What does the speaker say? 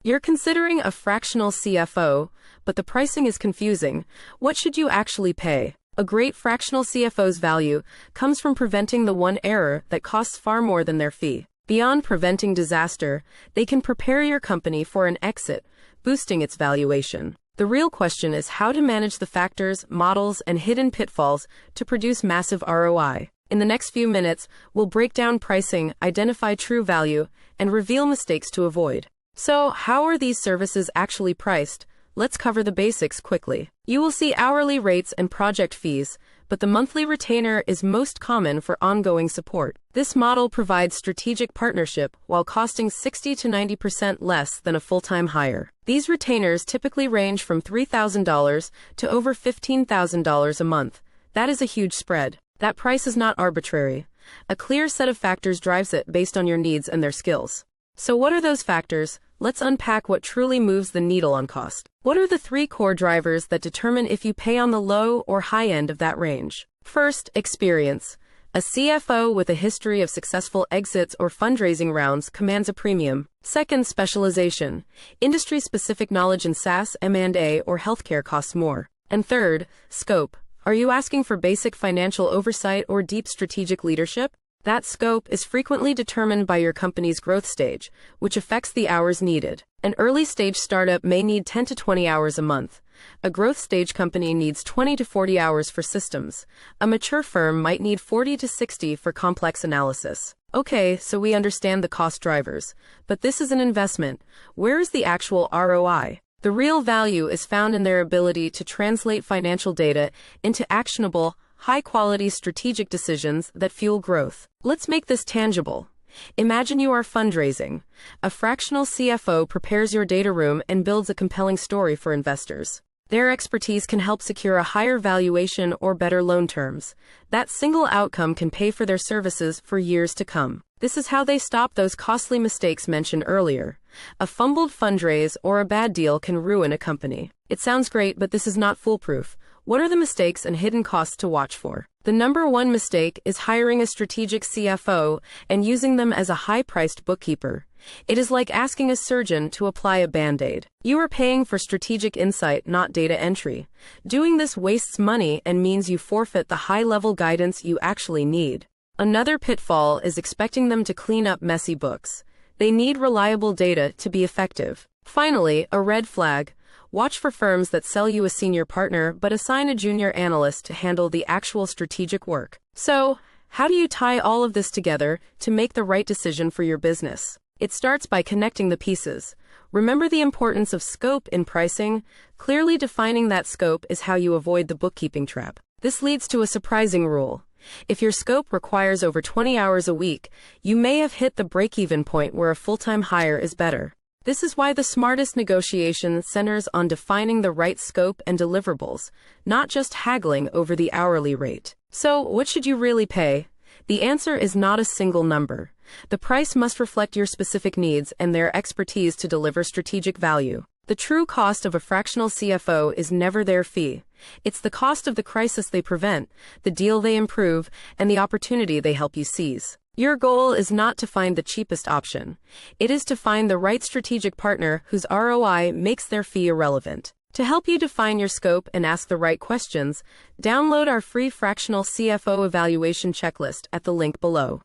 You're considering a fractional CFO, but the pricing is confusing. What should you actually pay? A great fractional CFO's value comes from preventing the one error that costs far more than their fee. Beyond preventing disaster, they can prepare your company for an exit, boosting its valuation. The real question is how to manage the factors, models, and hidden pitfalls to produce massive ROI. In the next few minutes, we'll break down pricing, identify true value, and reveal mistakes to avoid. So, how are these services actually priced? Let's cover the basics quickly. You will see hourly rates and project fees, but the monthly retainer is most common for ongoing support. This model provides strategic partnership while costing 60 to 90% less than a full-time hire. These retainers typically range from $3,000 to over $15,000 a month. That is a huge spread. That price is not arbitrary. A clear set of factors drives it based on your needs and their skills. So what are those factors? Let's unpack what truly moves the needle on cost. What are the three core drivers that determine if you pay on the low or high end of that range? First, experience. A CFO with a history of successful exits or fundraising rounds commands a premium. Second, specialization. Industry-specific knowledge in SaaS, M&A, or healthcare costs more. And third, scope. Are you asking for basic financial oversight or deep strategic leadership? That scope is frequently determined by your company's growth stage, which affects the hours needed. An early-stage startup may need 10 to 20 hours a month. A growth-stage company needs 20 to 40 hours for systems. A mature firm might need 40 to 60 for complex analysis. Okay, so we understand the cost drivers. But this is an investment. Where is the actual ROI? The real value is found in their ability to translate financial data into actionable, high-quality strategic decisions that fuel growth. Let's make this tangible. Imagine you are fundraising. A fractional CFO prepares your data room and builds a compelling story for investors. Their expertise can help secure a higher valuation or better loan terms. That single outcome can pay for their services for years to come. This is how they stop those costly mistakes mentioned earlier. A fumbled fundraise or a bad deal can ruin a company. It sounds great, but this is not foolproof. What are the mistakes and hidden costs to watch for? The number one mistake is hiring a strategic CFO and using them as a high-priced bookkeeper. It is like asking a surgeon to apply a Band-Aid. You are paying for strategic insight, not data entry. Doing this wastes money and means you forfeit the high-level guidance you actually need. Another pitfall is expecting them to clean up messy books. They need reliable data to be effective. Finally, a red flag. Watch for firms that sell you a senior partner but assign a junior analyst to handle the actual strategic work. So, how do you tie all of this together to make the right decision for your business? It starts by connecting the pieces. Remember the importance of scope in pricing. Clearly defining that scope is how you avoid the bookkeeping trap. This leads to a surprising rule. If your scope requires over 20 hours a week, you may have hit the break-even point where a full-time hire is better. This is why the smartest negotiation centers on defining the right scope and deliverables, not just haggling over the hourly rate. So, what should you really pay? The answer is not a single number. The price must reflect your specific needs and their expertise to deliver strategic value. The true cost of a fractional CFO is never their fee. It's the cost of the crisis they prevent, the deal they improve, and the opportunity they help you seize. Your goal is not to find the cheapest option. It is to find the right strategic partner whose ROI makes their fee irrelevant. To help you define your scope and ask the right questions, download our free fractional CFO evaluation checklist at the link below.